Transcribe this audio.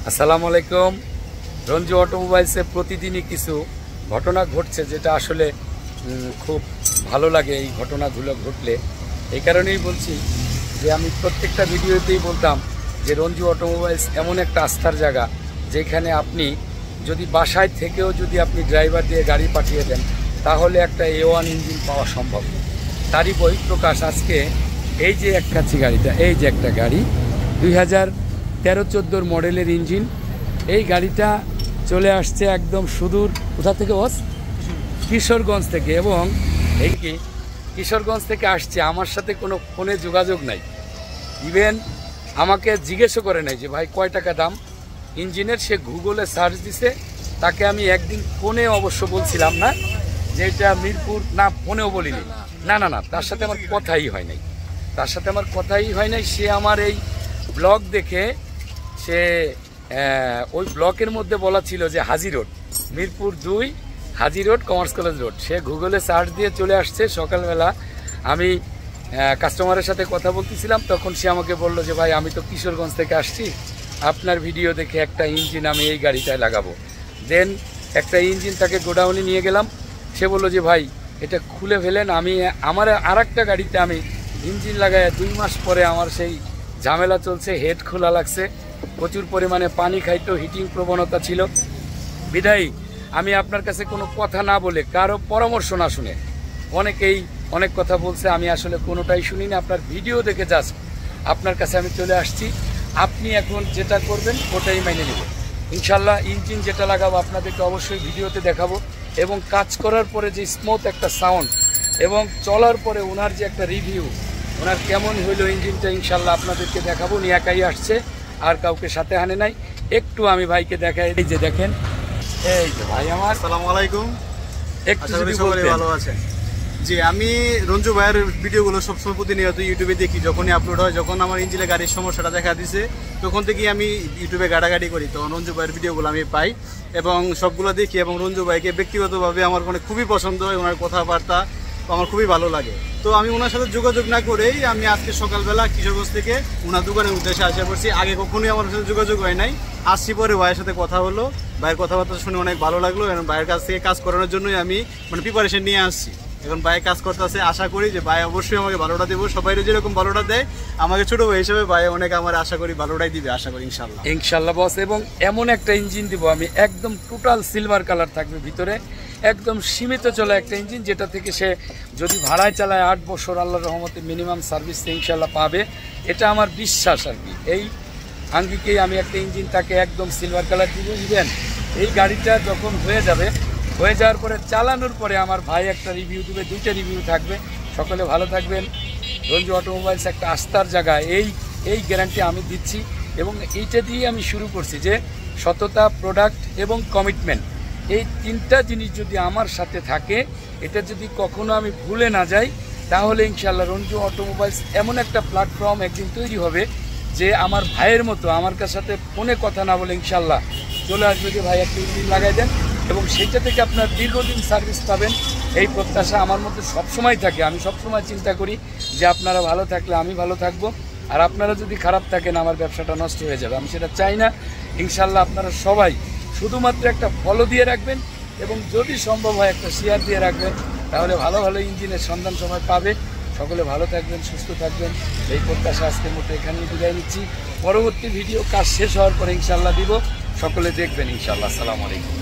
আসসালামু আলাইকুম। রঞ্জু অটোমোবাইলসে প্রতিদিনই কিছু ঘটনা ঘটছে, যেটা আসলে খুব ভালো লাগে এই ঘটনাগুলো ঘটলে। এই কারণেই বলছি যে আমি প্রত্যেকটা ভিডিওতেই বলতাম যে রঞ্জু অটোমোবাইলস এমন একটা আস্থার জায়গা, যেখানে আপনি যদি বাসায় থেকেও যদি আপনি ড্রাইভার দিয়ে গাড়ি পাঠিয়ে দেন, তাহলে একটা A1 ইঞ্জিন পাওয়া সম্ভব। তারই বহিঃপ্রকাশ আজকে এই যে একখাচ্ছি গাড়িটা, এই যে একটা গাড়ি 2013-14 মডেলের ইঞ্জিন। এই গাড়িটা চলে আসছে একদম সুদূর কোথা থেকে, কিশোরগঞ্জ থেকে। এবং এই কি কিশোরগঞ্জ থেকে আসছে, আমার সাথে কোনো ফোনে যোগাযোগ নাই, ইভেন আমাকে জিজ্ঞেসও করে নাই যে ভাই কয় টাকা দাম ইঞ্জিনের। সে গুগলে সার্চ দিছে। তাকে আমি একদিন ফোনে অবশ্য বলছিলাম না যে এটা মিরপুর, না ফোনেও বলিনি, না না না, তার সাথে আমার কথাই হয় নাই। সে আমার এই ব্লগ দেখে, সে ওই ব্লকের মধ্যে বলা ছিল যে হাজি রোড, মিরপুর 2 হাজি রোড, কমার্স কলেজ রোড। সে গুগলে সার্চ দিয়ে চলে আসছে। সকালবেলা আমি কাস্টমারের সাথে কথা বলতেছিলাম, তখন সে আমাকে বলল যে ভাই আমি তো কিশোরগঞ্জ থেকে আসছি, আপনার ভিডিও দেখে একটা ইঞ্জিন আমি এই গাড়িটায় লাগাবো। দেন একটা ইঞ্জিন তাকে গোডাউনে নিয়ে গেলাম। সে বলল যে ভাই এটা খুলে ফেলেন। আমি আমার আর একটা গাড়িতে আমি ইঞ্জিন লাগাই 2 মাস পরে আমার সেই ঝামেলা চলছে, হেড খোলা লাগছে, প্রচুর পরিমাণে পানি খাইতো, হিটিং প্রবণতা ছিল। বিদায়ী আমি আপনার কাছে কোনো কথা না বলে, কারো পরামর্শ না শুনে, অনেকেই অনেক কথা বলছে, আমি আসলে কোনোটাই শুনিনি। আপনার ভিডিও দেখে জাস্ট আপনার কাছে আমি চলে আসছি। আপনি এখন যেটা করবেন ওটাই মেনে নেব ইনশাল্লাহ। ইঞ্জিন যেটা লাগাবো আপনাদেরকে অবশ্যই ভিডিওতে দেখাবো, এবং কাজ করার পরে যে স্মুথ একটা সাউন্ড এবং চলার পরে ওনার যে একটা রিভিউ, ওনার কেমন হইলো ইঞ্জিনটা, ইনশাল্লাহ আপনাদেরকে দেখাবো। উনি একাই আসছে, আর কাউকে সাথে আনে নাই। একটু আমি ভাইকে দেখাই। এই যে দেখেন, এই যে ভাই আমার। আসসালামু আলাইকুম। একটু যদি বলতেন। ভালো আছেন? জি, আমি রঞ্জু ভাইয়ের ভিডিওগুলো সবসময় প্রতিনিয়ত ইউটিউবে দেখি। যখনই আপলোড হয়, যখন আমার ইঞ্জিনে গাড়ির সমস্যাটা দেখা দিছে, তখন থেকেই আমি ইউটিউবে গাড়াগাড়ি করি, তখন রঞ্জু ভাইয়ের ভিডিওগুলো আমি পাই এবং সবগুলো দেখি। এবং রঞ্জু ভাইকে ব্যক্তিগতভাবে আমার মানে খুবই পছন্দ হয়, ওনার কথাবার্তা আমার খুবই ভালো লাগে। তো আমি ওনার সাথে যোগাযোগ না করেই আমি আজকে সকালবেলা কিশোরগঞ্জ থেকে ওনার দোকানের উদ্দেশ্যে আসা পড়ছি। আগে কখনোই আমার সাথে যোগাযোগ হয় নাই, আসছি পরে ভাইয়ের সাথে কথা হলো। ভাইয়ের কথাবার্তা শুনে অনেক ভালো লাগলো, এবং ভাইয়ের কাছ থেকে কাজ করানোর জন্যই আমি মানে প্রিপারেশন নিয়ে আসছি। এখন ভাই কাজ করতেছে, আশা করি যে ভাই অবশ্যই আমাকে ভালোটা দেবো। সবাই যেরকম ভালোটা দেয় আমাকে ছোট ভাই হিসেবে, ভাই অনেক আমার আশা করি ভালোটাই দিবে, আশা করি ইনশাল্লাহ বস। এবং এমন একটা ইঞ্জিন দিব আমি, একদম টোটাল সিলভার কালার থাকবে ভিতরে, একদম সীমিত চলা একটা ইঞ্জিন, যেটা থেকে সে যদি ভাড়ায় চালায় 8 বছর আল্লাহর রহমতে মিনিমাম সার্ভিস ইনশাল্লাহ পাবে। এটা আমার বিশ্বাস আর কি। এই আঙ্গিকেই আমি একটা ইঞ্জিন তাকে একদম সিলভার কালার দিব। ইভেন এই গাড়িটা যখন হয়ে যাওয়ার পরে চালানোর পরে আমার ভাই একটা রিভিউ দেবে, 2টা রিভিউ থাকবে। সকলে ভালো থাকবেন। রঞ্জু অটোমোবাইলস একটা আস্থার জায়গা, এই গ্যারান্টি আমি দিচ্ছি। এবং এইটা দিয়ে আমি শুরু করছি যে সততা, প্রোডাক্ট এবং কমিটমেন্ট, এই 3টা জিনিস যদি আমার সাথে থাকে, এটা যদি কখনো আমি ভুলে না যাই, তাহলে ইনশাল্লাহ রঞ্জু অটোমোবাইলস এমন একটা প্ল্যাটফর্ম একদিন তৈরি হবে যে আমার ভাইয়ের মতো আমার সাথে ফোনে কথা না বলে ইনশাল্লাহ চলে আসবে যে ভাই একটা ইঞ্জিন লাগাই দেন, এবং সেইটা থেকে আপনার দীর্ঘদিন সার্ভিস পাবেন। এই প্রত্যাশা আমার মধ্যে সবসময় থাকে। আমি সবসময় চিন্তা করি যে আপনারা ভালো থাকলে আমি ভালো থাকবো, আর আপনারা যদি খারাপ থাকেন আমার ব্যবসাটা নষ্ট হয়ে যাবে। আমি সেটা চাই না। ইনশাল্লাহ আপনারা সবাই শুধুমাত্র একটা ফলো দিয়ে রাখবেন, এবং যদি সম্ভব হয় একটা শেয়ার দিয়ে রাখবেন, তাহলে ভালো ভালো ইঞ্জিনের সন্ধান সময় পাবে। সকলে ভালো থাকবেন, সুস্থ থাকবেন, এই প্রত্যাশা আজকের মতো এখানেই বিদায় নিচ্ছি। পরবর্তী ভিডিও কাজ শেষ হওয়ার পরে ইনশাল্লাহ দিব, সকলে দেখবেন ইনশাল্লাহ। আসসালামু আলাইকুম।